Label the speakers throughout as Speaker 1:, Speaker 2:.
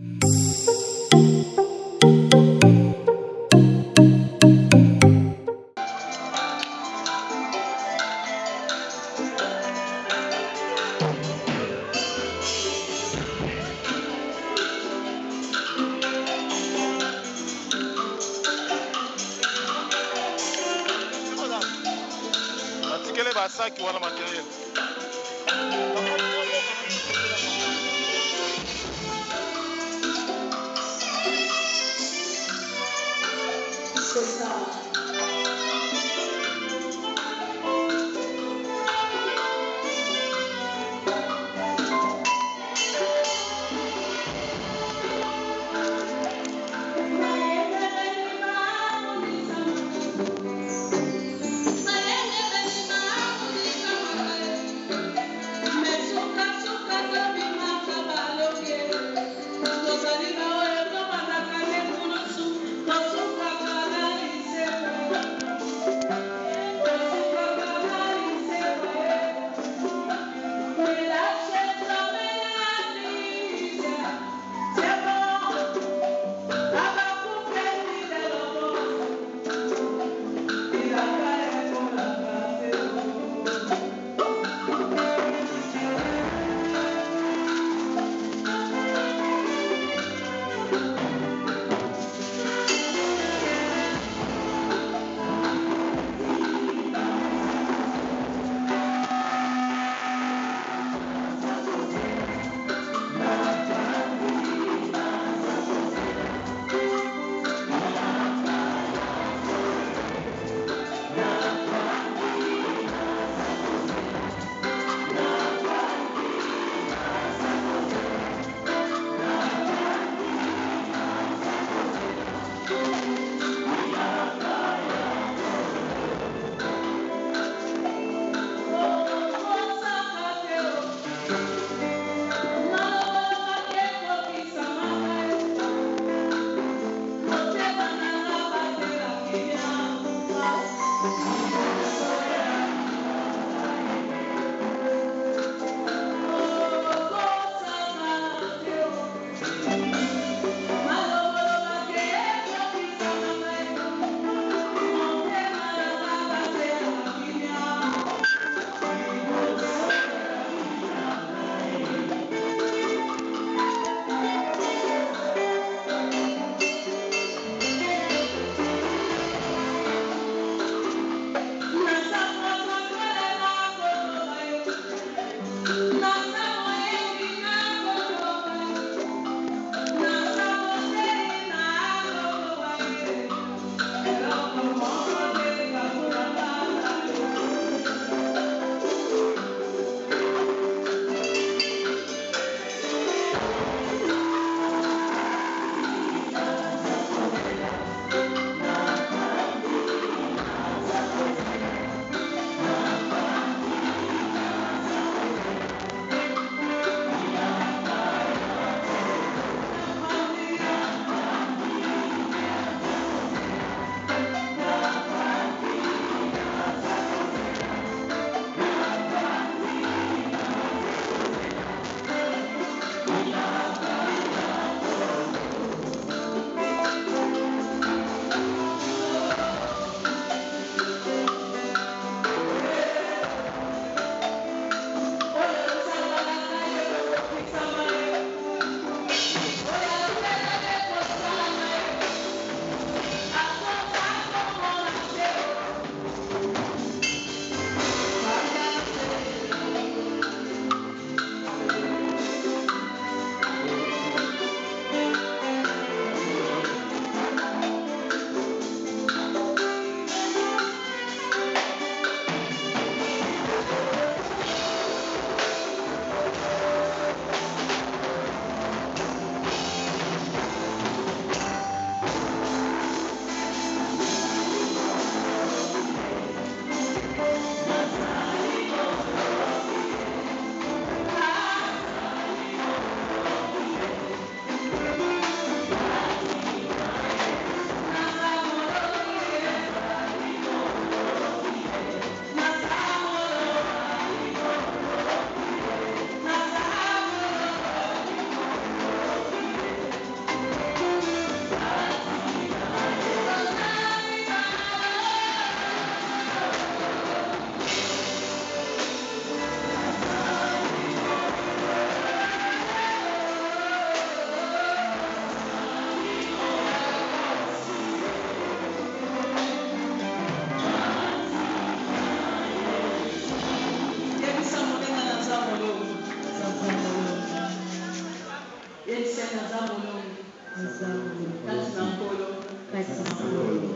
Speaker 1: Quel est ça qui voit le matériel?
Speaker 2: C'est ça.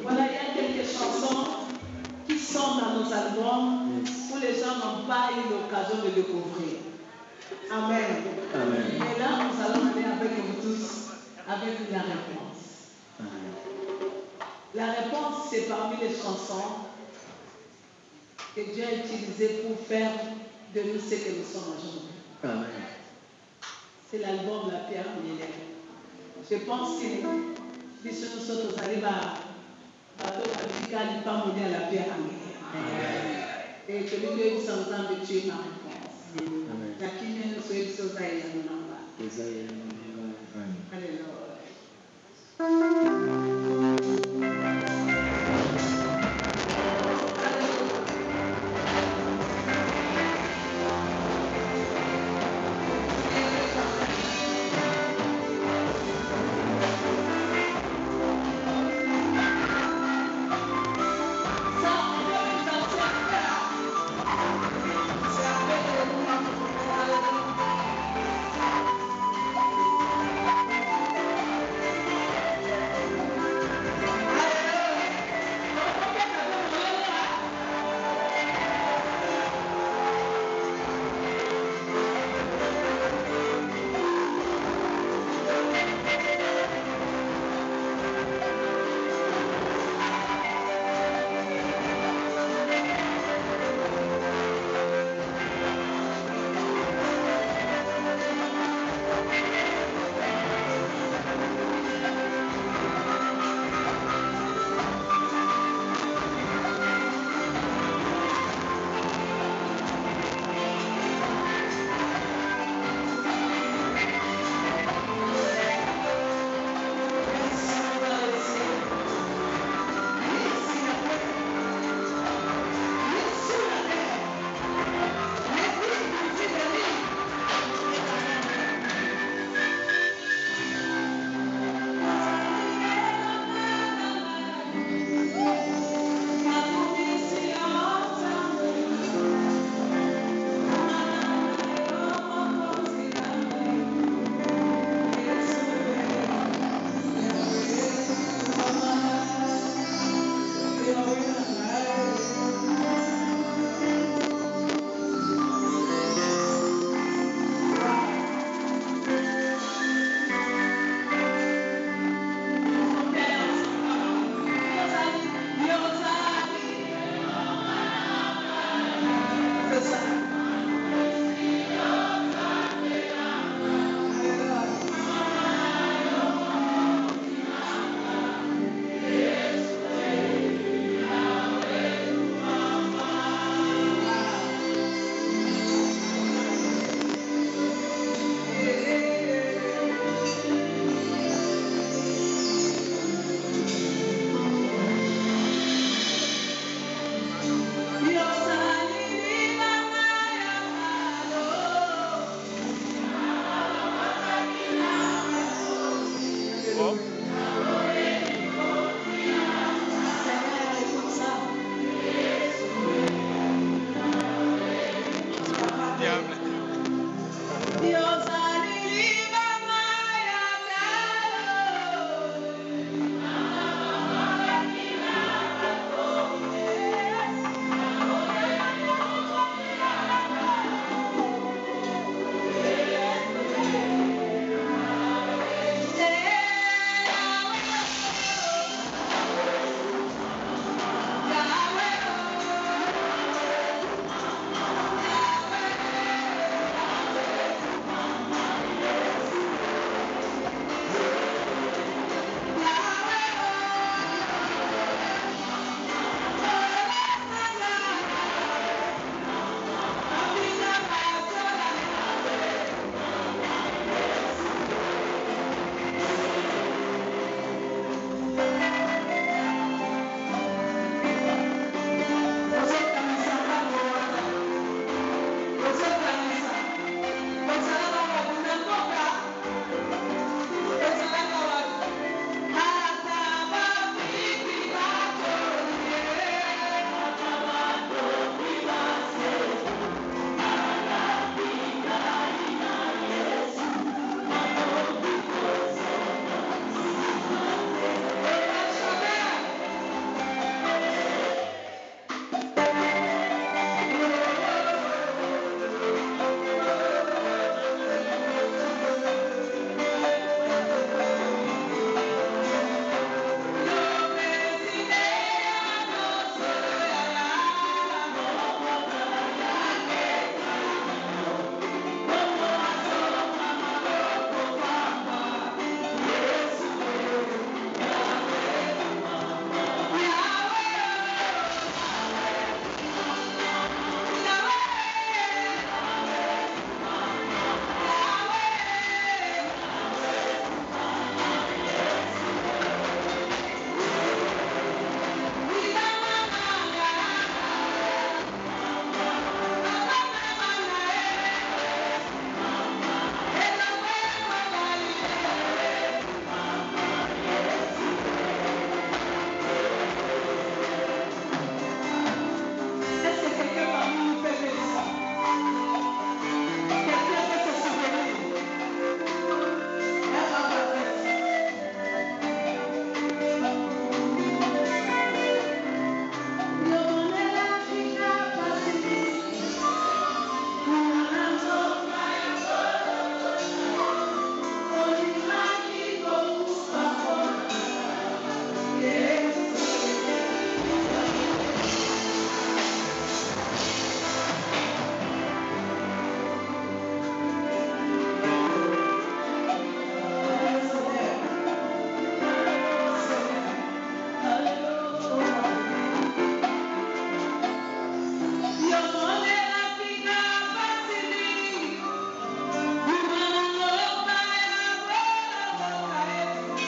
Speaker 2: Voilà, il y a quelques chansons qui sont dans nos albums où les gens n'ont pas eu l'occasion de découvrir. Amen.
Speaker 3: Amen.
Speaker 2: Et là, nous allons aller avec vous tous avec la réponse. La réponse, c'est parmi les chansons que Dieu a utilisées pour faire de nous ce que nous sommes aujourd'hui.
Speaker 3: Amen.
Speaker 2: C'est l'album La Pierre Millet. Je pense que si nous sommes arrivés à la Pierre Millet. Et que nous devons nous entendre de Dieu ma réponse. Lakini nous sommes tous aïe à nous. Alléluia.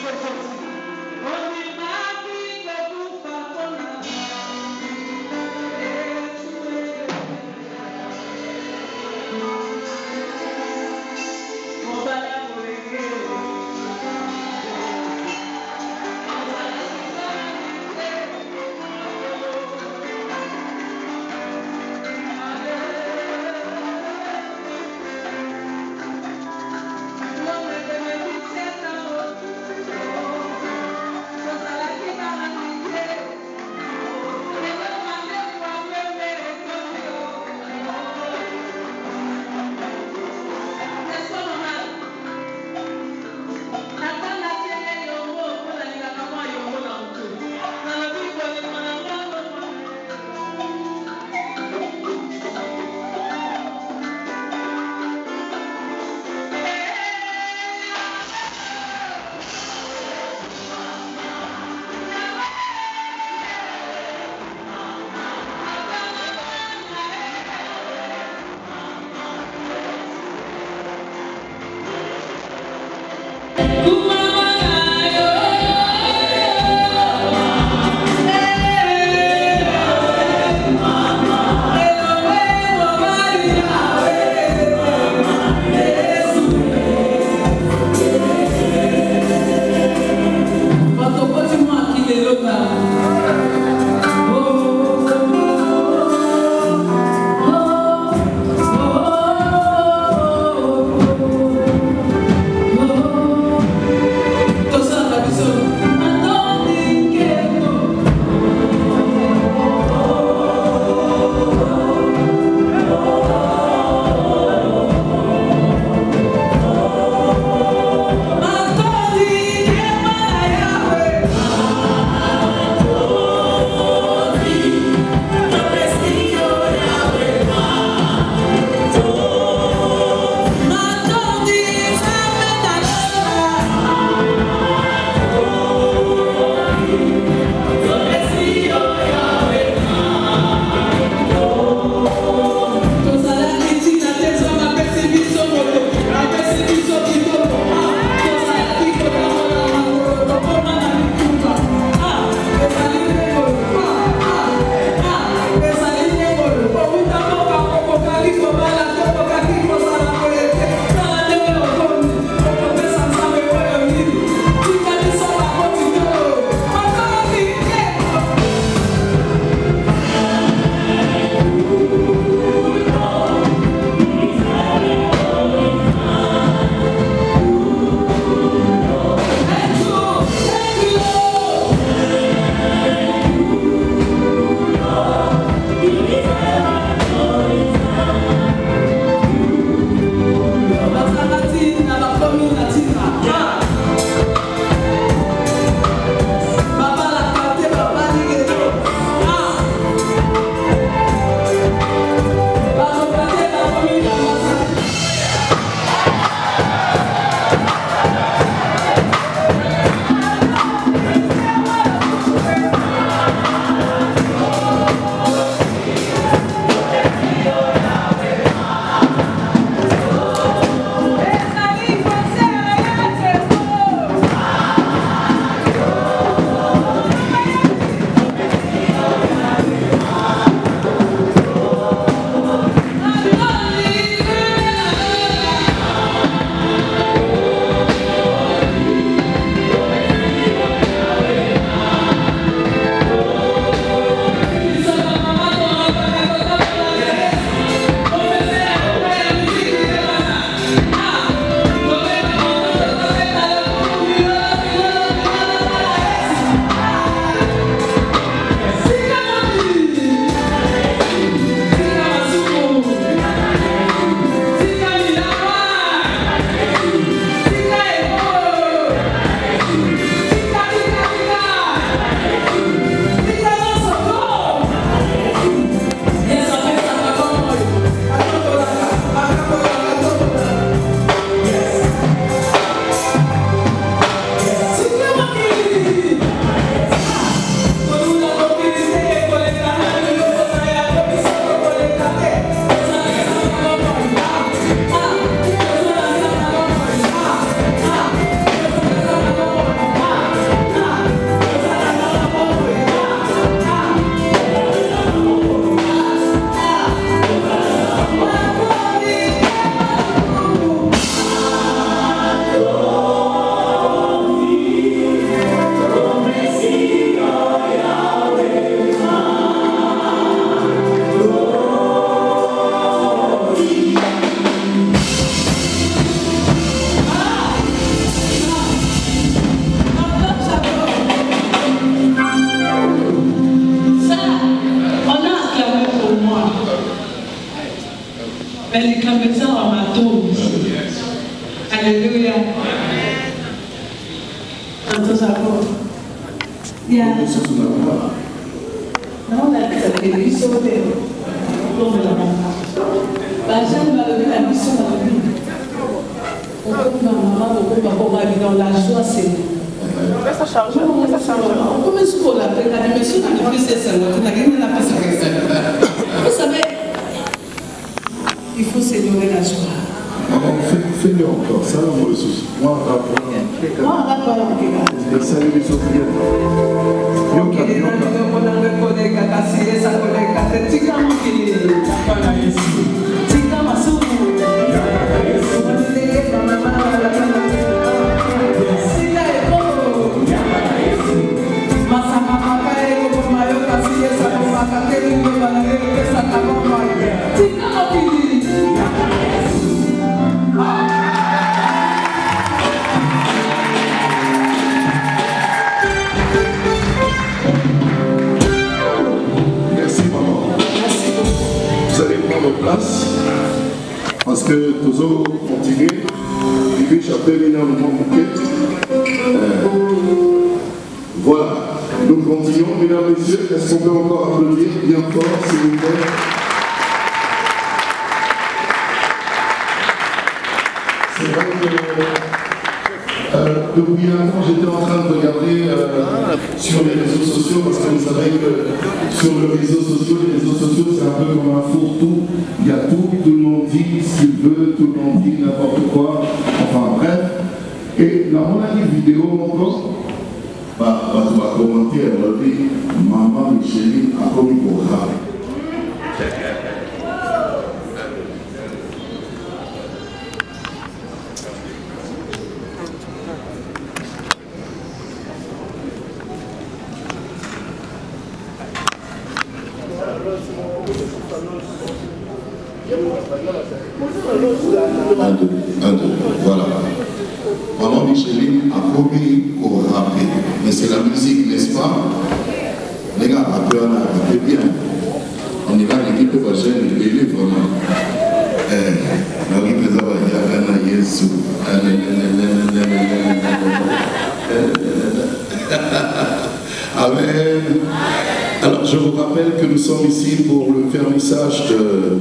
Speaker 2: L'homme de médecine, Elle est comme ça en maton. Alléluia. Entonces, ya. No, la mission de la maman. La jeune va lever la mission dans la vie. On peut maman, on va dans la joie, c'est.
Speaker 3: Ça change.
Speaker 2: Comment est-ce qu'on l'appelle? La dimension de plus, c'est ça. Vous savez, il faut se donner la joie.
Speaker 4: Maman, fais-le encore, ça va moi le souci. Moi, on va
Speaker 2: d'accord.
Speaker 4: Salut les autres. Place parce que toujours continuer et puis j'appelle énormément voilà, nous continuons, mesdames et messieurs. Est-ce qu'on peut encore applaudir bien fort, s'il vous plaît? C'est vrai que depuis un an, j'étais en train de regarder sur les réseaux sociaux parce que vous savez que sur les réseaux sociaux, c'est un peu comme un fourre-tout. Il y a tout le monde dit ce qu'il veut, tout le monde dit n'importe quoi. Enfin bref. Et dans mon vidéo encore, on va commenter, elle dit Maman Micheline a commis pour grave. Un, deux, voilà. Maman Micheline a promis au rapper, mais c'est la musique, n'est-ce pas? Les gars, après on a rappé bien. On y va, l'équipe va gêner, il est vraiment. La vie peut avoir dit à Anna Yesu. Amen. Alors, je vous rappelle que nous sommes ici pour le vernissage de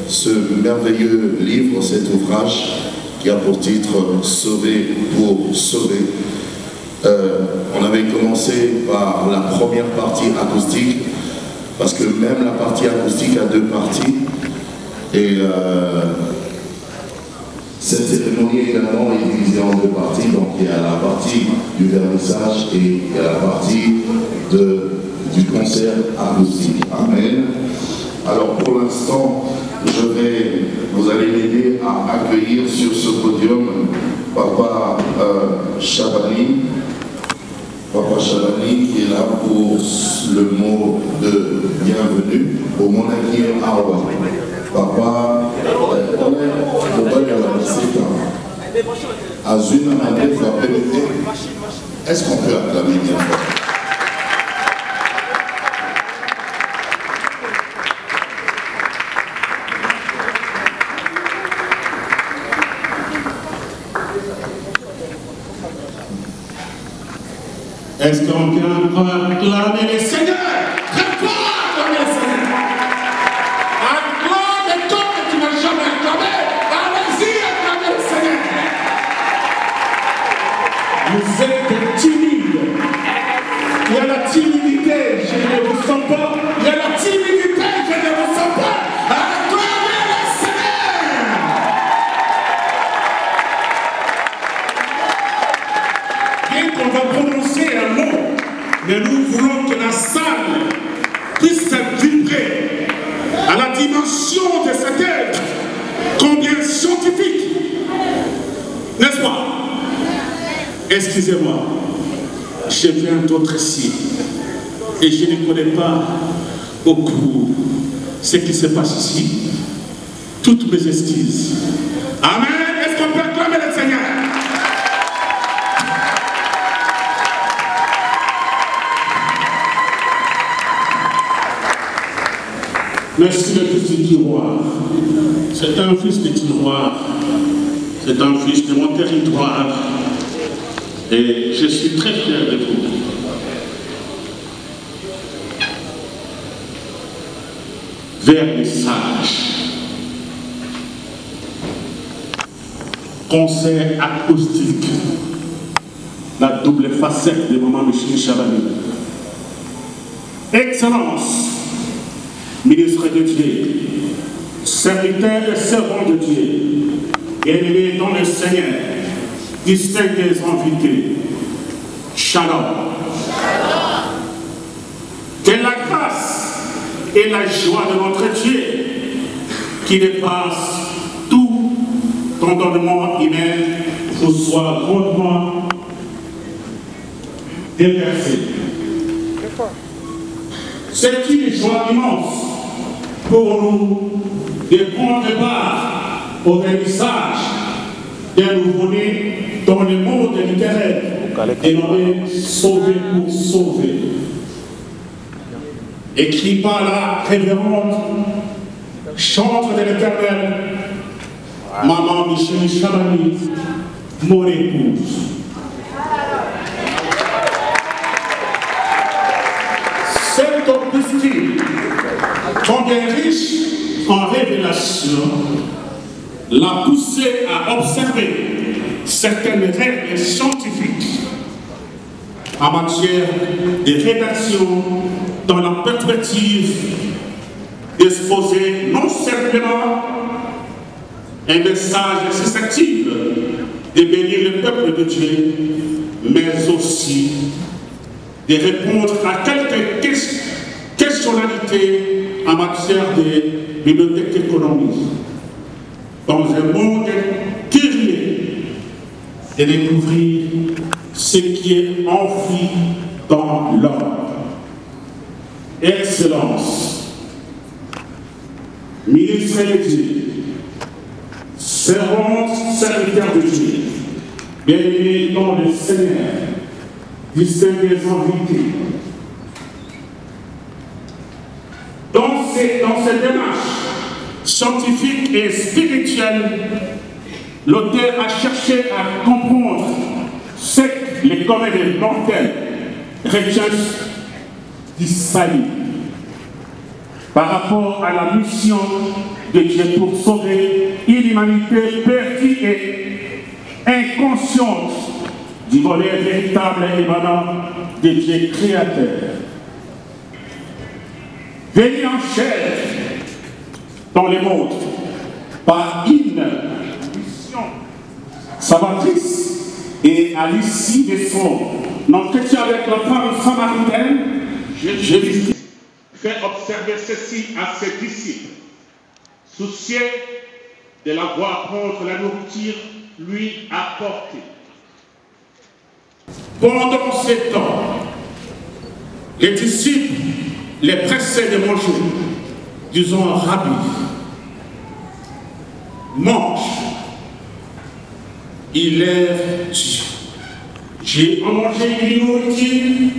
Speaker 4: ce merveilleux livre, cet ouvrage qui a pour titre « Sauver pour sauver ». On avait commencé par la première partie acoustique, parce que même la partie acoustique a deux parties. Et cette cérémonie également est divisée en deux parties. Donc il y a la partie du vernissage et il y a la partie du concert acoustique. Amen. Alors pour l'instant, vous allez m'aider à accueillir sur ce podium Papa Chabani. Papa Chabani qui est là pour le mot de bienvenue au Monaki Arwa. Papa, est-ce qu'on peut acclamer bien fort?
Speaker 5: Est-ce qu'on peut acclamer les seigneurs? Très fort acclamer les seigneurs. Acclame et comme tu n'as jamais acclamé, allez-y acclamer les seigneurs. Vous êtes timides. Il y a la timidité, je ne vous sens pas. Il y a la timidité, je ne vous sens pas. Acclamez les seigneurs. Bien qu'on va prononcer un mot, mais nous voulons que la salle puisse vibrer à la dimension de cette œuvre, combien scientifique, n'est-ce pas? Excusez-moi, je viens d'autre ici et je ne connais pas beaucoup ce qui se passe ici. Toutes mes excuses. Amen. Est-ce qu'on peut acclamer le Seigneur? Merci le fils du tiroir. C'est un fils de tiroir. C'est un fils de mon territoire. Et je suis très fier de vous. Vers les sages. Concert acoustique. La double facette de Maman Michel Chabani. Excellence, ministre de Dieu, serviteur et servant de Dieu, bien-aimé dans le Seigneur, distingués invités, Shalom. Que la grâce et la joie de notre Dieu, qui dépasse tout entendement humain, vous soit grandement déversé. C'est une joie immense pour nous de prendre part au vernissage d'un nouveau-né dans le monde littéraire dénommé Sauver pour sauver. Écrit par la révérende chantre de l'Éternel, Maman Michel Chabani, mon épouse. Cet opuscule, combien riche en révélation, l'a poussé à observer certaines règles scientifiques en matière de rédaction dans la perspective d'exposer non simplement un message susceptible de bénir le peuple de Dieu, mais aussi de répondre à quelques questionnalités en matière de bibliothèque économique. Dans un monde curieux, de découvrir ce qui est enfoui dans l'homme. Excellence, ministre de Dieu, servante, serviteur de Dieu, bien-aimé dans le Seigneur, distingués invités. Dans cette démarche scientifique et spirituelle, l'auteur a cherché à comprendre ce que les communs mortels recherchent du salut par rapport à la mission de Dieu pour sauver une humanité perdue et inconsciente du volet véritable et émanant de Dieu créateur. Venu en chair dans le monde par une mission salvatrice et à l'issue de son entretien avec la femme samaritaine, Jésus fait observer ceci à ses disciples, soucieux de la voir prendre la nourriture lui apportée. Pendant ce temps, les disciples les pressaient de manger, disant Rabbi, mange. Il leur dit, j'ai mangé une nourriture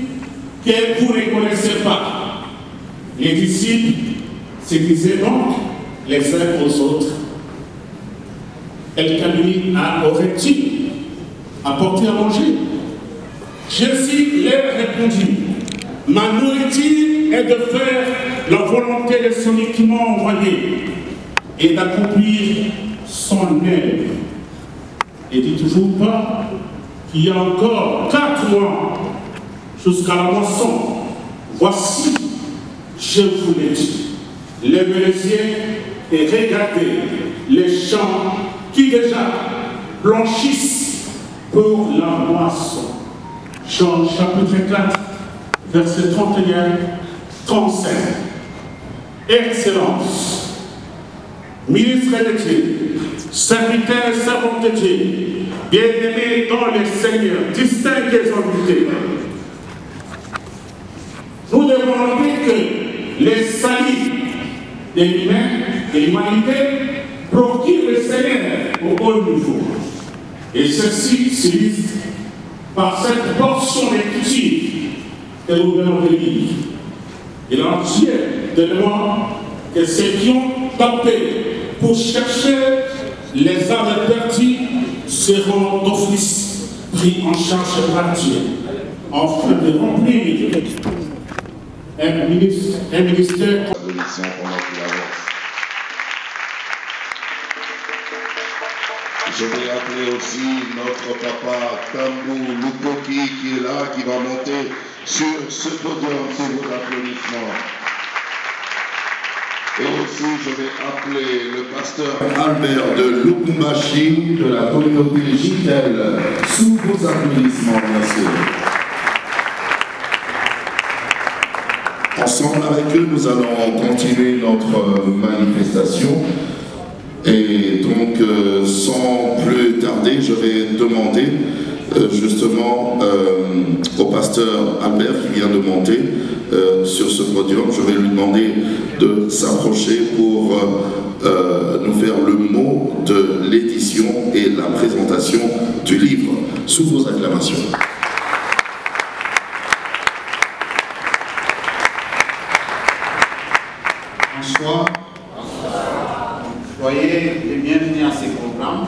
Speaker 5: que vous ne connaissez pas. Les disciples se disaient donc les uns aux autres, quelqu'un lui aurait-il apporté à manger? Jésus leur répondit, ma nourriture est de faire la volonté de celui qui m'a envoyé et d'accomplir son œuvre. Et dites-vous pas qu'il y a encore 4 mois jusqu'à la moisson. Voici, je vous l'ai dit, levez les yeux et regardez les champs qui déjà blanchissent pour la moisson. Jean chapitre 4, verset 31-35. Excellence, ministre de Dieu, serviteur et servant de Dieu, bien-aimé dans le Seigneur, distingués invités. Nous devons rappeler que les saluts de l'humanité procurent le Seigneur au haut niveau. Et ceci s'illustre par cette portion d'écriture que nous venons de lire. Et l'entier tellement que ceux qui ont tapé pour chercher les âmes perdues seront d'office pris en charge par Dieu, afin de remplir un ministère.
Speaker 4: Je vais appeler aussi notre papa Tambou Lukoki qui est là, qui va monter sur ce podium sur vos applaudissements. Et aussi, je vais appeler le pasteur Albert de Lubumbashi de la communauté Gitel sous vos applaudissements, bien sûr. Ensemble avec eux, nous allons continuer notre manifestation. Et donc, sans plus tarder, je vais demander justement au pasteur Albert qui vient de monter sur ce podium, je vais lui demander de s'approcher pour nous faire le mot de l'édition et la présentation du livre. Sous vos acclamations.
Speaker 3: Bonsoir. Soyez les bienvenus à ce programme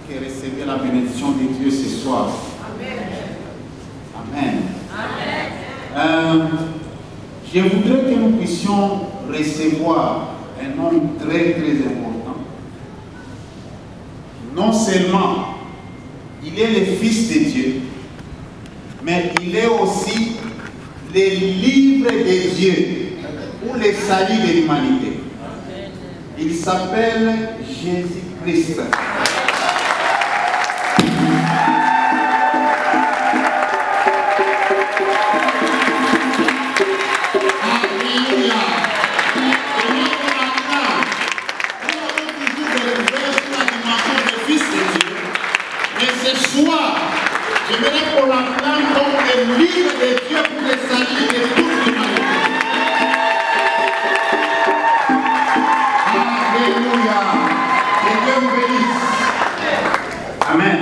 Speaker 3: et recevez la bénédiction de Dieu ce soir. Amen. Amen. Je voudrais que nous puissions recevoir un homme très important. Non seulement il est le Fils de Dieu, mais il est aussi le livre de Dieu pour le salut de l'humanité. Il s'appelle Jésus-Christ. Alléluia. Mais ce soir, j'aimerais qu'on l'acclame comme le livre de Dieu pour le salut de toute l'humanité. Alléluia. Que Dieu vous bénisse. Amen.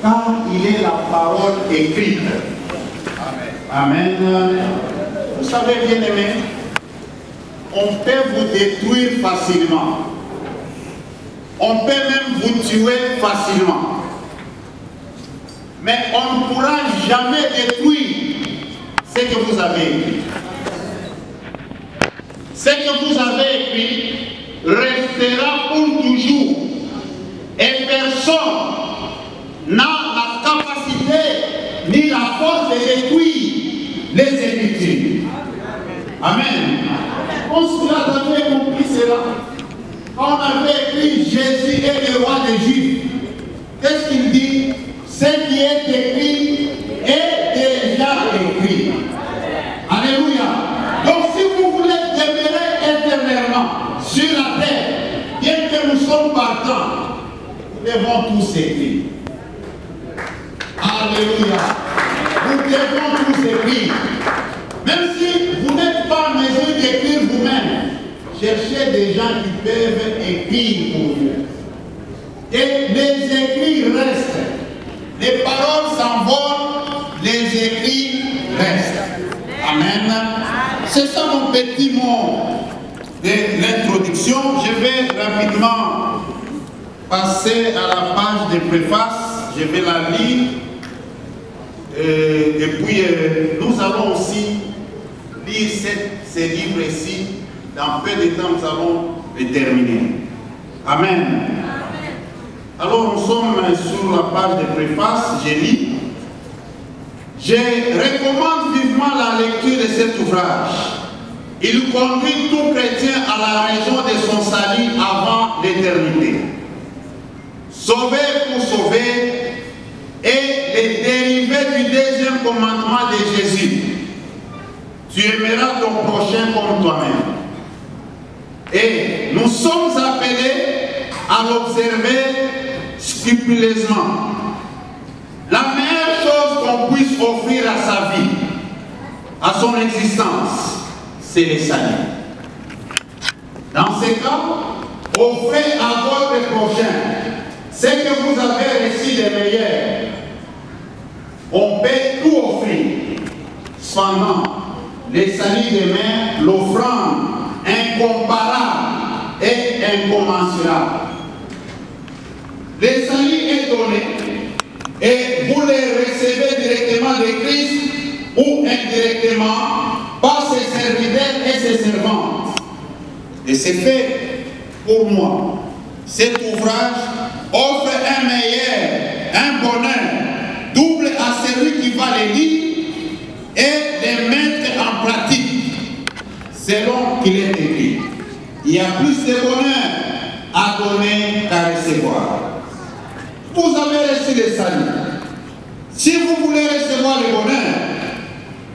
Speaker 3: Car il est la parole écrite. Amen. Vous savez, bien aimé, on peut vous détruire facilement. On peut même vous tuer facilement. Mais on ne pourra jamais détruire ce que vous avez écrit. Ce que vous avez écrit restera pour toujours. Et personne n'a la capacité ni la force de détruire les Écritures. Amen. Je pense que vous avez compris cela. Quand on avait écrit Jésus est le roi des Juifs, qu'est-ce qu'il dit? Ce qui est écrit est déjà écrit. Alléluia. Donc si vous voulez demeurer éternellement sur la terre, bien que nous sommes partants, nous devons tous écrire. Alléluia. Nous devons tous écrire. Même si vous n'êtes pas en mesure d'écrire vous-même, cherchez des gens qui peuvent écrire pour vous. Et les écrits restent. Les paroles s'envolent, les écrits restent. Amen. C'est ça mon petit mot de l'introduction. Je vais rapidement passer à la page de préface. Je vais la lire. Et puis nous allons aussi lire ces livres ici. Dans peu de temps, nous allons les terminer. Amen. Alors nous sommes sur la page de préface. Je lis. Je recommande vivement la lecture de cet ouvrage. Il conduit tout chrétien à la raison de son salut avant l'éternité. Sauver pour sauver est le dérivé du deuxième commandement de Jésus. Tu aimeras ton prochain comme toi-même. Et nous sommes appelés à l'observer scrupuleusement. La meilleure chose qu'on puisse offrir à sa vie, à son existence, c'est le salut. Dans ce cas, offrez à votre prochain ce que vous avez reçu de meilleur. On peut tout offrir. Cependant, le salut demain, l'offrande incomparable et incommensurable. Le salut est donné et vous le recevez directement de Christ ou indirectement par ses serviteurs et ses servantes. Et c'est fait pour moi. Cet ouvrage offre un meilleur, un bonheur double à celui qui va le lire et les mettre en pratique selon qu'il est écrit. Il y a plus de bonheur à donner qu'à recevoir. Vous avez reçu le salut. Si vous voulez recevoir le bonheur,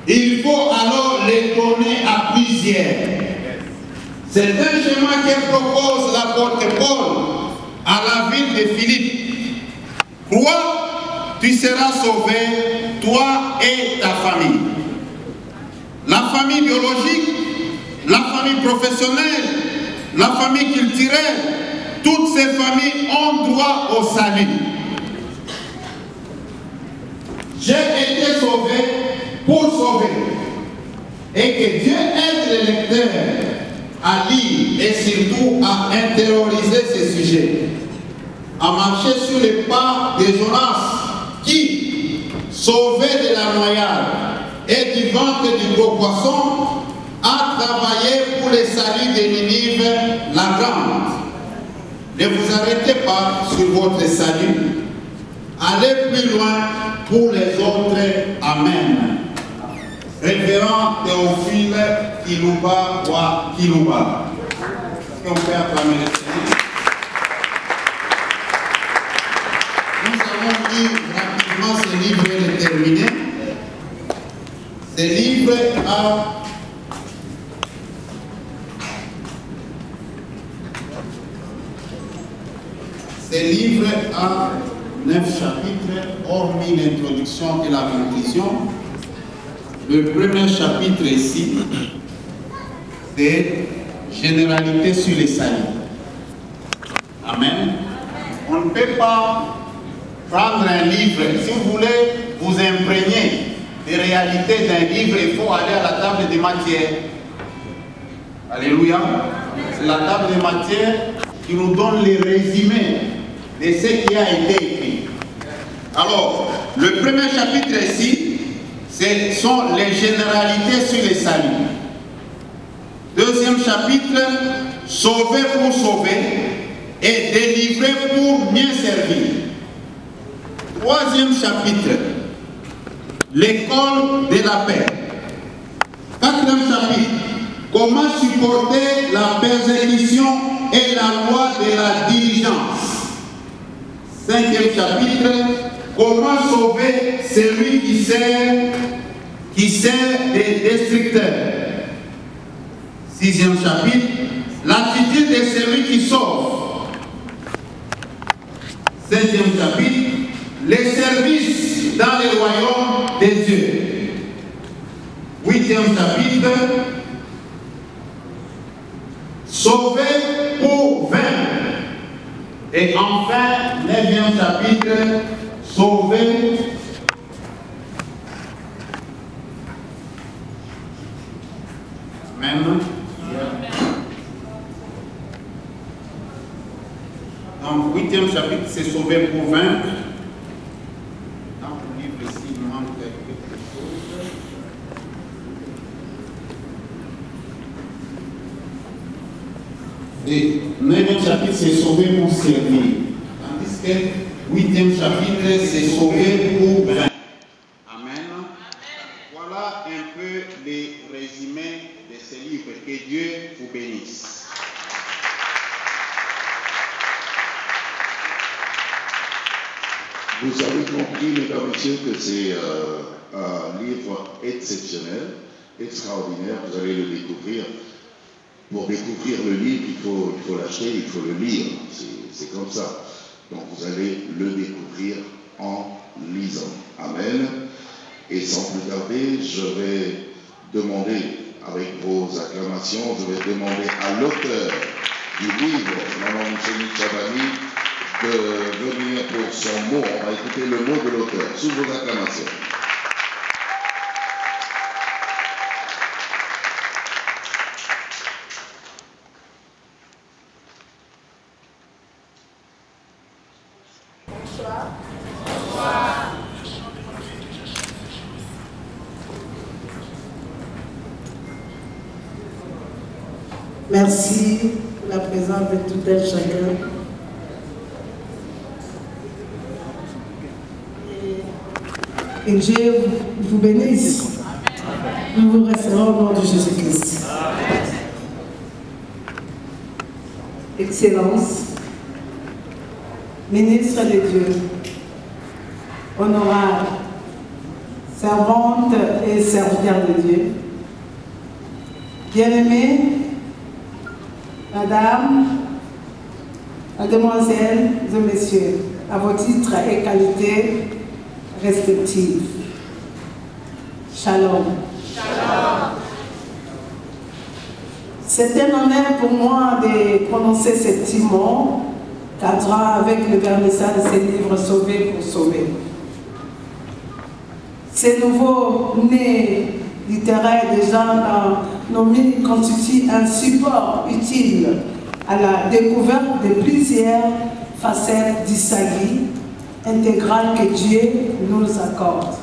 Speaker 3: il faut alors le donner à plusieurs. C'est un chemin que propose l'apôtre Paul à la ville de Philippe. Crois, tu seras sauvé, toi et ta famille. La famille biologique, la famille professionnelle, la famille culturelle, toutes ces familles ont droit au salut. J'ai été sauvé pour sauver. Et que Dieu aide les lecteurs à lire et surtout à intérioriser ces sujets. À marcher sur les pas de Jonas qui, sauvé de la noyade et du ventre du gros poisson, a travaillé pour le salut de Ninive la grande. Ne vous arrêtez pas sur votre salut. Allez plus loin pour les autres. Amen. Révérend Théophile Kilouba wa Kilouba. Et on peut acclamer le Seigneur. Nous avons dit rapidement ce livre est terminé. Ce livre a Ce livre a 9 chapitres, hormis l'introduction et la conclusion. Le premier chapitre ici, c'est généralité sur les saluts. Amen. On ne peut pas prendre un livre. Si vous voulez vous imprégner des réalités d'un livre, il faut aller à la table des matières. Alléluia. C'est la table des matières qui nous donne les résumés de ce qui a été écrit. Alors, le premier chapitre ici, ce sont les généralités sur les saluts. Deuxième chapitre, sauver pour sauver et délivrer pour mieux servir. Troisième chapitre, l'école de la paix. Quatrième chapitre, comment supporter la persécution et la loi de la diligence. Cinquième chapitre, comment sauver celui qui sert des destructeurs. Sixième chapitre, l'attitude de celui qui sauve. Septième chapitre, les services dans le royaume des dieux. Huitième chapitre, sauver pour vaincre. Et enfin, 9e chapitre, sauver Amen. Donc, 8e chapitre, c'est sauver pour vaincre. Dans le livre ici, il manque quelque chose. Et 9e chapitre, c'est sauver pour servir. Tandis que 8e chapitre, c'est sauver pour vaincre. Amen. Voilà un peu les résumés de ce livre. Que Dieu vous bénisse.
Speaker 4: Vous avez compris, mesdames et messieurs, que c'est un livre exceptionnel, extraordinaire. Vous allez le découvrir. Pour découvrir le livre, il faut l'acheter, il faut le lire. C'est comme ça. Donc vous allez le découvrir en lisant. Amen. Et sans plus tarder, je vais demander, avec vos acclamations, je vais demander à l'auteur du livre, Maman Micheli Chabani, de venir pour son mot. On va écouter le mot de l'auteur, sous vos acclamations.
Speaker 6: Merci pour la présence de tout un chacun. Et Dieu vous bénisse. Nous vous recevons au nom de Jésus-Christ. Excellence, ministre de Dieu, honorable, servante et serviteur de Dieu, bien-aimés, madame, mademoiselles et messieurs, à vos titres et qualités respectives. Shalom. Shalom. C'est un honneur pour moi de prononcer ces petits mots, cadrant avec le vernissage de ces livres Sauver pour sauver. Ces nouveaux nés littéraires des gens dans nos mines constituent un support utile à la découverte de plusieurs facettes d'Isaïe intégrale que Dieu nous accorde,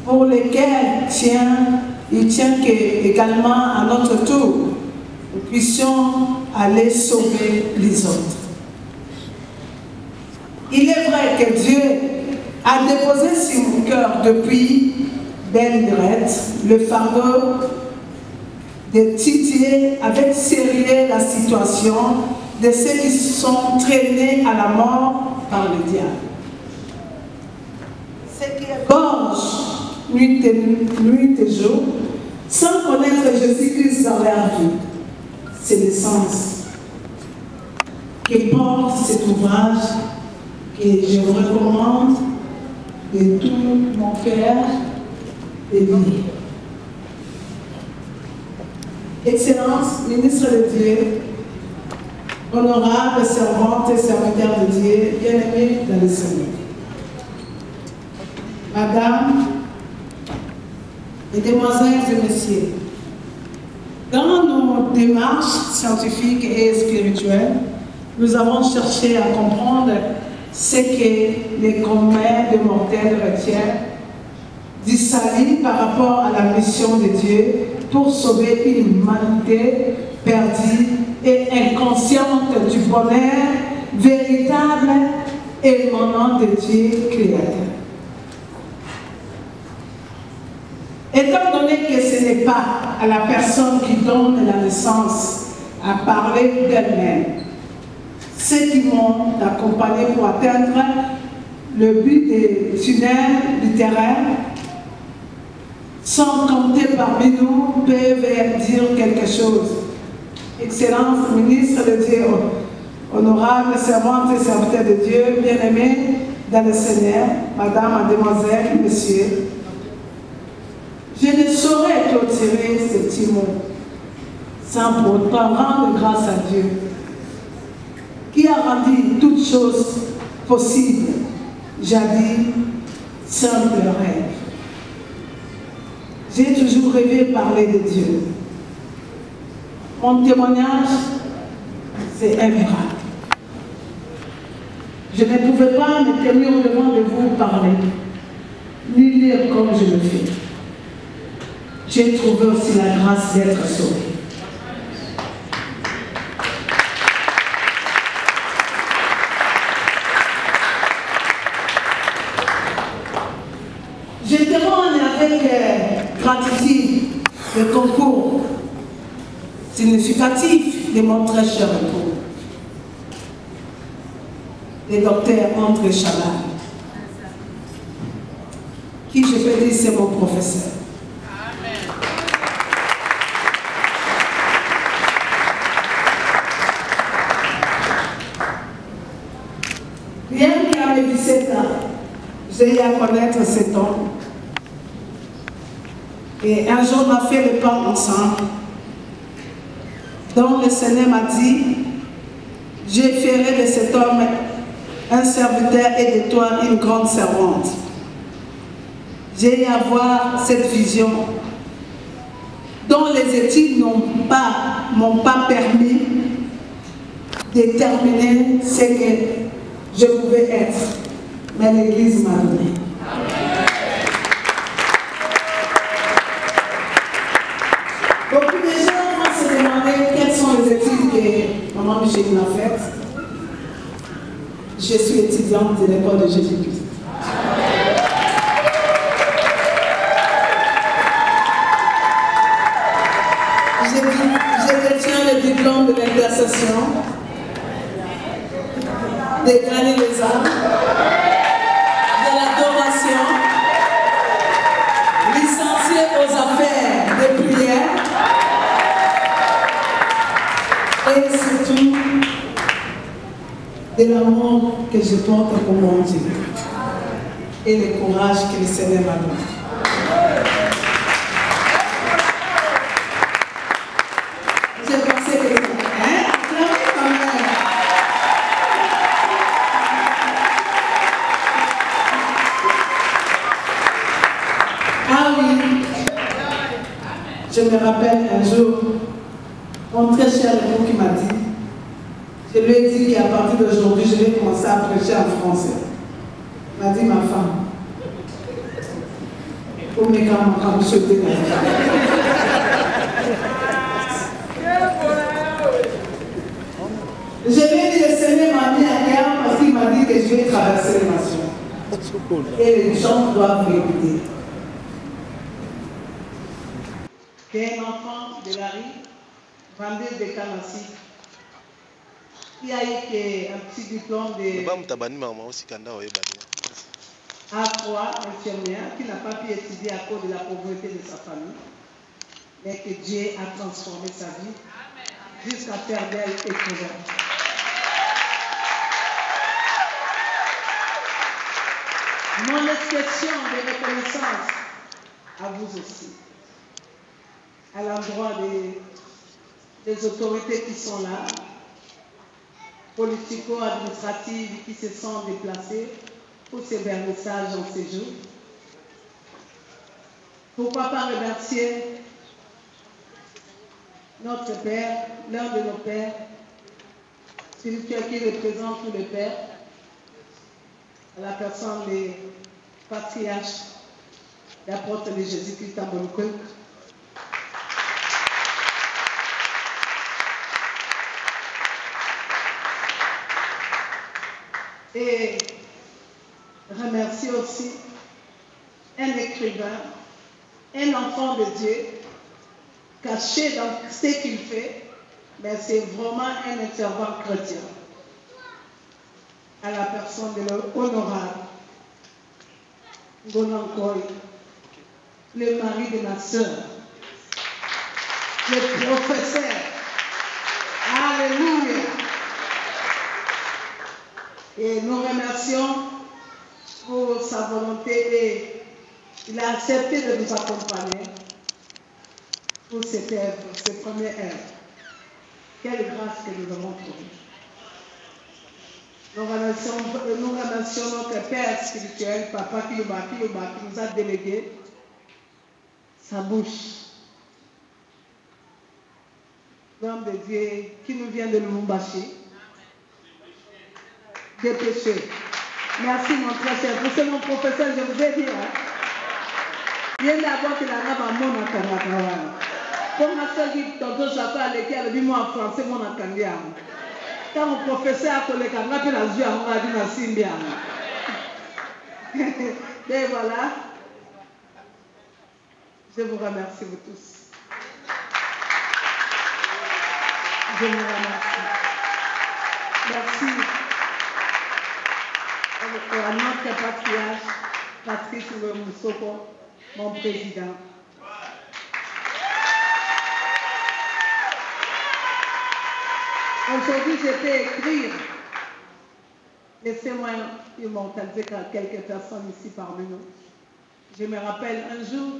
Speaker 6: pour lesquelles il tient également à notre tour, nous puissions aller sauver les autres. Il est vrai que Dieu a déposé sur mon cœur depuis belle lurette le fardeau de titiller avec sérieux la situation de ceux qui sont traînés à la mort par le diable. Ceux qui égorgent nuit et jour, sans connaître Jésus-Christ dans leur vie. C'est l'essence que porte cet ouvrage que je vous recommande de tout mon cœur de lire. Excellence, ministre de Dieu, honorable servante et serviteur de Dieu, bien-aimés dans le Seigneur. Madame, Mesdemoiselles et messieurs, dans nos démarches scientifiques et spirituelles, nous avons cherché à comprendre ce que les communs de mortels retiennent d'Isaïe par rapport à la mission de Dieu pour sauver une humanité perdue et inconsciente du bonheur véritable et émanant de Dieu créateur. Étant donné que ce n'est pas à la personne qui donne la naissance à parler d'elle-même, ceux qui m'ont accompagné pour atteindre le but des tunnels littéraires, sans compter parmi nous, peuvent dire quelque chose. Excellence, ministre de Dieu, honorable servante et serviteur de Dieu, bien-aimés dans le Seigneur, madame, mademoiselle, messieurs, je ne saurais clôturer ces petits mots sans pour autant rendre grâce à Dieu, qui a rendu toutes choses possibles, jadis simple rêve. J'ai toujours rêvé parler de Dieu. Mon témoignage, c'est un miracle. Je ne pouvais pas me tenir au devant de vous parler, ni lire comme je le fais. J'ai trouvé aussi la grâce d'être sauvé. Je témoigne avec gratitude le concours significatif de mon très cher époux, le docteur André Chalal, qui, je peux dire, c'est mon professeur. Bien qu'à mes 17 ans, j'ai eu à connaître cet homme. Et un jour, on a fait le pas ensemble, dont le Seigneur m'a dit, je ferai de cet homme un serviteur et de toi une grande servante. J'ai eu à voir cette vision dont les études m'ont pas permis de déterminer ce que je pouvais être, mais l'Église m'a donné. Beaucoup de gens maman Micheline l'a faite. Je suis étudiante de l'école de Jésus-Christ. Je détiens le diplôme de l'intercession, de gagner les âmes, de l'adoration, licencié aux affaires de prière et surtout de l'amour que je porte pour mon Dieu et le courage que le Seigneur m'a donné. Je me rappelle un jour, mon très cher époux qui m'a dit, je lui ai dit qu'à partir d'aujourd'hui, je vais commencer à prêcher en français. Il m'a dit, ma femme, pour mes camarades, je te Je lui ai dit, le Seigneur m'a mis à cœur parce qu'il m'a dit que je vais traverser les nations. Et les gens doivent m'écouter.
Speaker 2: Un enfant de la rue, Vandel de Kanassi, qui a eu un petit diplôme de A3 infirmière, qui n'a pas pu étudier à cause de la pauvreté de sa famille, mais que Dieu a transformé sa vie jusqu'à faire d'elle écrivain. Mon expression de reconnaissance à vous aussi, à l'endroit des autorités qui sont là, politico-administratives qui se sont déplacées pour ces vernissages en séjour. Pourquoi pas remercier notre Père, l'un de nos pères, spirituels qui représente tous les pères, à la personne des patriarches, l'apôtre de Jésus-Christ à Bolokwe. Et remercier aussi un écrivain, un enfant de Dieu, caché dans ce qu'il fait, mais c'est vraiment un intervenant chrétien. À la personne de l'honorable Gonankoy, le mari de ma soeur, le professeur. Alléluia. Et nous remercions pour sa volonté et il a accepté de nous accompagner pour cette œuvre, cette première œuvre. Quelle grâce que nous avons trouvée. Nous remercions notre Père spirituel, Papa qui nous a délégué sa bouche. L'homme de Dieu qui nous vient de Lubumbashi. Des péchés. Merci mon très cher. Vous êtes mon professeur, je vous ai dit. Bien d'abord que la rave a mon akangakawa. Comme ma soeur dit, tonton Chateau à l'école, elle dit moi en français, mon akangakawa. Quand mon professeur a collé, quand on a pu la jouer, on a dit ma simbia. Et voilà. Je vous remercie vous tous. Je vous remercie. Merci. À notre patriarche, Patrice Moussoko, mon président. Aujourd'hui, je vais écrire. Laissez-moi immortaliser quelques personnes ici parmi nous. Je me rappelle un jour,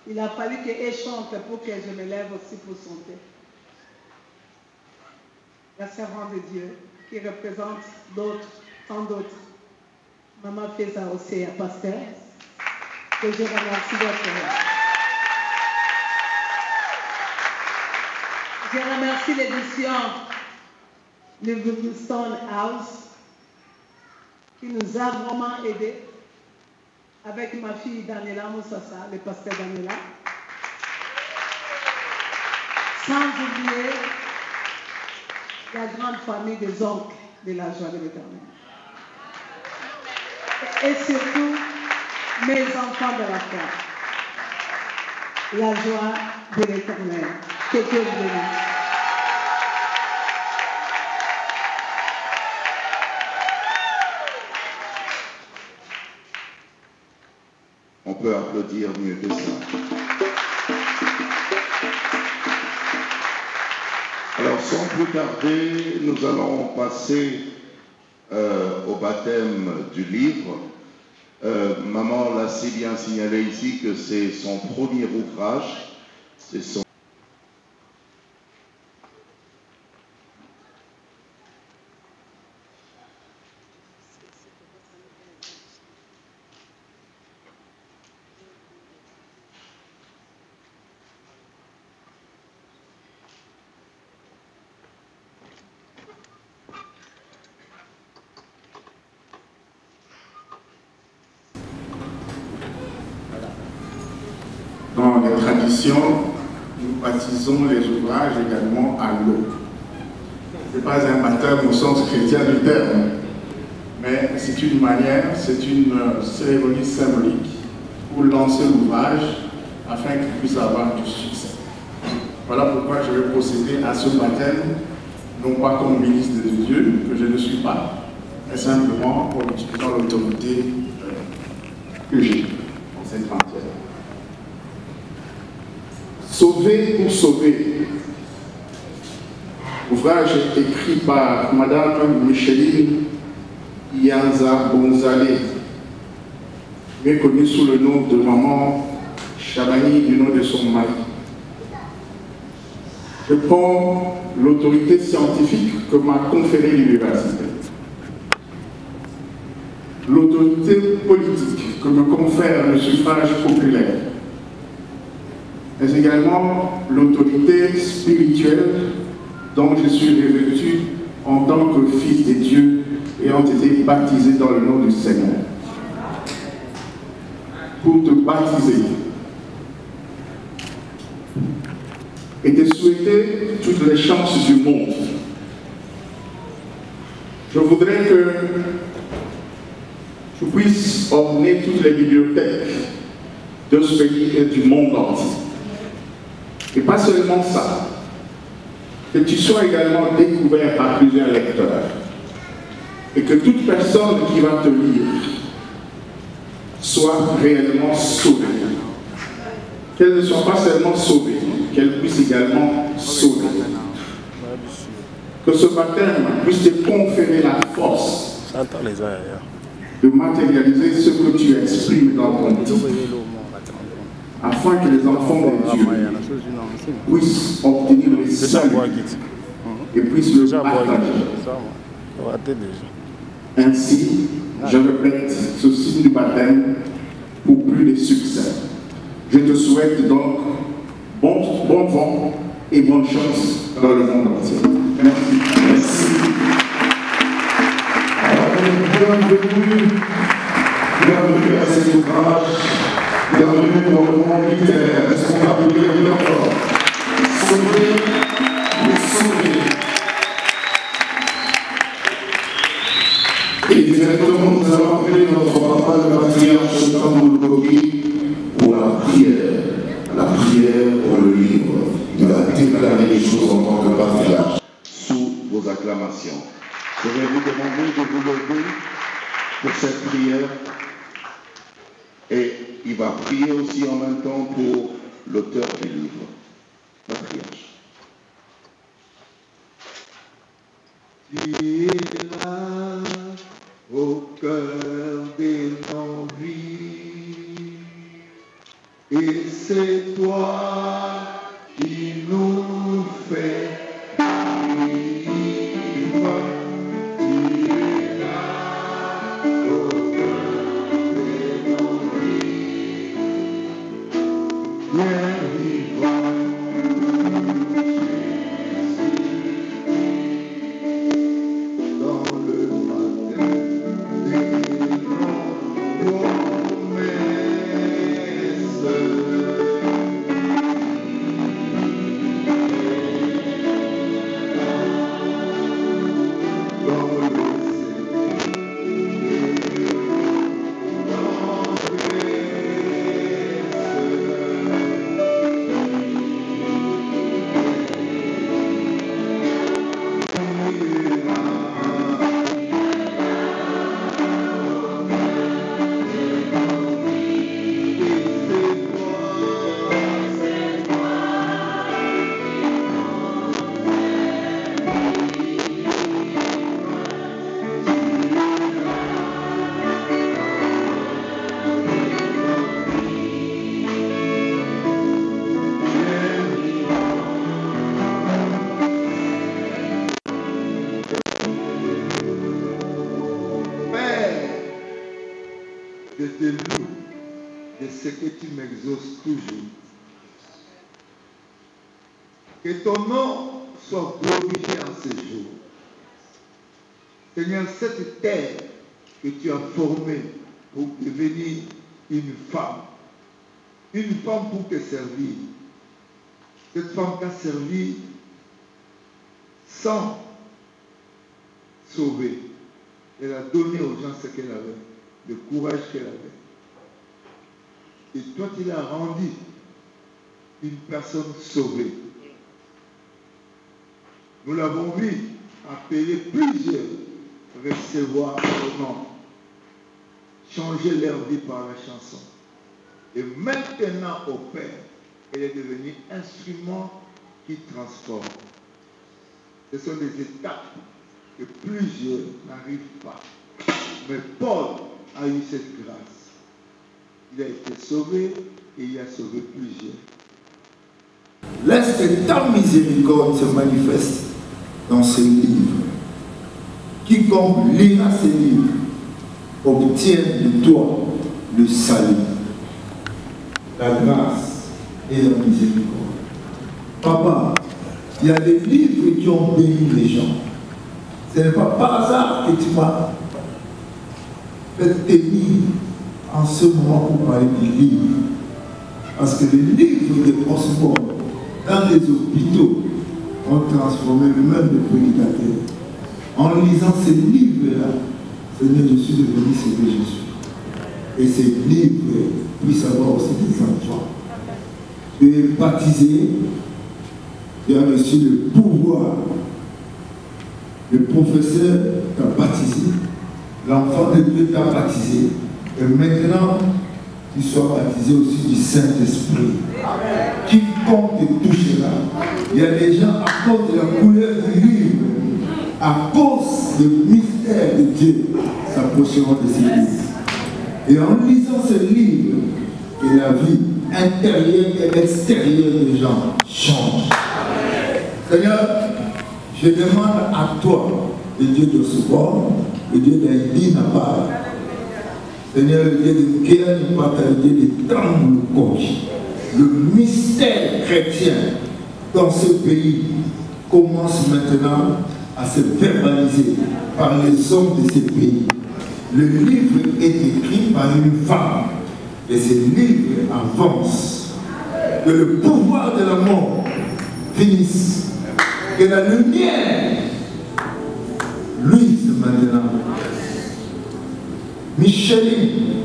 Speaker 2: il a fallu qu'elle chante pour que je me lève aussi pour chanter. La servante de Dieu qui représente d'autres, tant d'autres. Maman Feza aussi à pasteur, que je remercie d'être là. Je remercie l'édition Livingstone House qui nous a vraiment aidés avec ma fille Daniela Moussassa, le pasteur Daniela. Sans oublier la grande famille des oncles de la joie de l'Éternel. Et surtout, mes enfants de la foi, la joie de l'Éternel. Que Dieu vous bénisse.
Speaker 4: On peut applaudir mieux que ça. Alors, sans plus tarder, nous allons passer au baptême du livre. Maman l'a si bien signalé ici que c'est son premier ouvrage. C'est son...
Speaker 5: Dans les traditions, nous baptisons les ouvrages également à l'eau. Ce n'est pas un baptême au sens chrétien du terme, mais c'est une manière, c'est une cérémonie symbolique pour lancer l'ouvrage afin qu'il puisse avoir du succès. Voilà pourquoi je vais procéder à ce baptême, non pas comme ministre de Dieu, que je ne suis pas, mais simplement en utilisant l'autorité que j'ai dans cette matière. Sauver pour sauver. Ouvrage écrit par Madame Micheline Ianza Bonzalé, mieux connue sous le nom de Maman Chabani, du nom de son mari. Je prends l'autorité scientifique que m'a conférée l'université, l'autorité politique que me confère le suffrage populaire, mais également l'autorité spirituelle dont je suis revêtu en tant que fils de Dieu ayant été baptisé dans le nom du Seigneur. Pour te baptiser et te souhaiter toutes les chances du monde. Je voudrais que tu puisses orner toutes les bibliothèques de ce pays et du monde entier. Et pas seulement ça, que tu sois également découvert par plusieurs lecteurs. Et que toute personne qui va te lire soit réellement sauvée. Qu'elle ne soit pas seulement sauvée, qu'elle puisse également sauver. Que ce baptême puisse te conférer la force de matérialiser ce que tu exprimes dans ton titre, afin que les enfants de Dieu puissent obtenir le salut et puissent le partager. Ainsi, je répète ce signe du baptême pour plus de succès. Je te souhaite donc bon vent et bonne chance dans le monde entier. Merci. Merci.
Speaker 4: Bienvenue à cet ouvrage, bienvenue dans le monde littéraire. Est-ce qu'on va appeler bien fort? Sauver et sauver. Et directement, nous allons appeler notre papa, le patriarche Tambou Kogi, pour la prière pour le livre. Il va déclarer les choses en tant que patriarche. Sous vos acclamations. Je vais vous demander de vous lever pour cette prière. Et il va prier aussi en même temps pour l'auteur du livre, patriarche. Il a au cœur des envies, et c'est toi qui nous fais vivre. Il est là au cœur des envies, bien vivant.
Speaker 7: Je te loue de ce que tu m'exauces toujours. Que ton nom soit glorifié en ce jour. Seigneur, cette terre que tu as formée pour devenir une femme pour te servir. Cette femme t'a servi sans sauver. Elle a donné aux gens ce qu'elle avait, le courage qu'elle avait. Et toi, tu l'as rendu une personne sauvée. Nous l'avons vu appeler plusieurs, recevoir au nom, changer leur vie par la chanson. Et maintenant, au Père, elle est devenue instrument qui transforme. Ce sont des étapes que plusieurs n'arrivent pas. Mais Paul a eu cette grâce. Il a été sauvé et il a sauvé plusieurs.
Speaker 8: Laisse que ta miséricorde se manifeste dans ces livres. Quiconque lira ces livres obtient de toi le salut, la grâce et la miséricorde. Papa, il y a des livres qui ont béni les gens. Ce n'est pas par hasard que tu m'as fait tenir en ce moment pour parler des livres. Parce que les livres de Osborne dans les hôpitaux ont transformé même le prédicateur. En lisant ces livres-là, Seigneur, je suis devenu ce que je suis. Et ces livres puissent avoir aussi des enfants. Tu es baptisé, tu as reçu le pouvoir. Le professeur t'a baptisé, l'enfant de Dieu t'a baptisé, et maintenant tu sois baptisé aussi du Saint-Esprit. Quiconque te touchera, il y a des gens à cause de la couleur du livre, à cause du mystère de Dieu, s'approcheront de ces livres. Et en lisant ce livre, que la vie intérieure et extérieure des gens change. Seigneur, je demande à toi, le Dieu de Osborne, le Dieu d'Haïti Napa, Seigneur, le Dieu de Kéa Nipata, le Dieu de Tamboulkoki, le mystère chrétien dans ce pays commence maintenant à se verbaliser par les hommes de ce pays. Le livre est écrit par une femme et ce livre avance. Que le pouvoir de la mort finisse. Que la lumière luise maintenant. Micheline,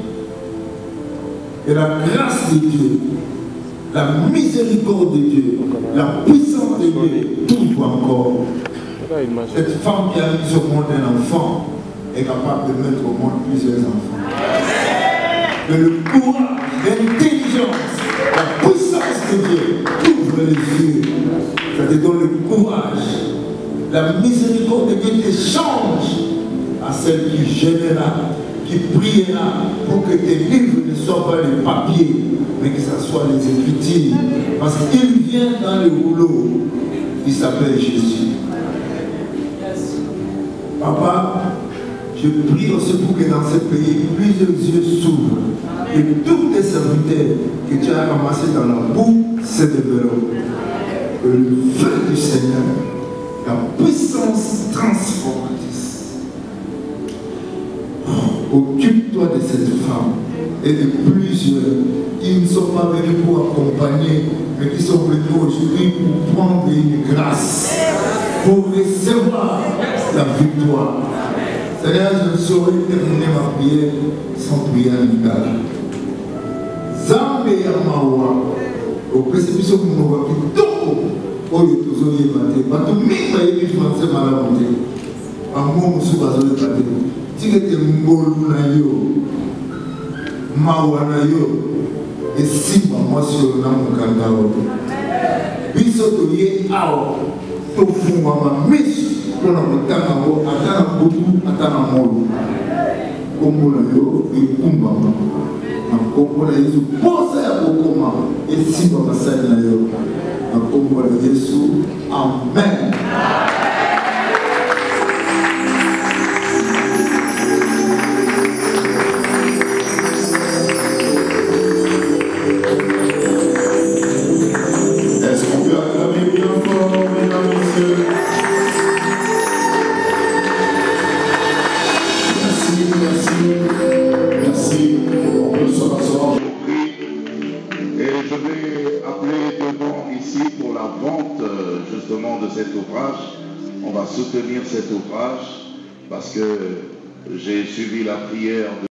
Speaker 8: que la grâce de Dieu, la miséricorde de Dieu, la puissance de Dieu t'ouvre encore. Cette femme qui a mis au monde un enfant est capable de mettre au monde plusieurs enfants. Que le courage, l'intelligence, la puissance de Dieu t'ouvre les yeux. Ça te donne le courage. La miséricorde de Dieu te change à celle qui gênera, qui priera pour que tes livres ne soient pas les papiers, mais que ce soit les écritures. Parce qu'il vient dans le rouleau, il s'appelle Jésus. Papa, je prie aussi pour que dans ce pays, plusieurs yeux s'ouvrent. Et tous tes serviteurs que tu as ramassés dans la boue se développent. Que le feu du Seigneur, la puissance transformatrice, occupe-toi de cette femme et de plusieurs qui ne sont pas venus pour accompagner, mais qui sont venus aujourd'hui pour prendre une grâce, pour recevoir la victoire. Seigneur, je ne saurais terminer ma prière sans prier à l'État. Zambe Yamawa, au précipice où nous avons dit Toko, au lieu de nous évader, parce que même les Français malades, en mot, nous sommes évader. Si tu es Mbolu na yo, Mawa na yo, et si moi sur le nom de Kandao, biso to ye ao, to fuma ma miss, pour la montagne, atana botu, atana molo, comme na yo, et kumbama. Nakombola Yesu posa ya kokoma esimba basali na yo. Nakombola Yesu. Amen.
Speaker 3: justement de cet ouvrage. On va soutenir cet ouvrage parce que j'ai suivi la prière de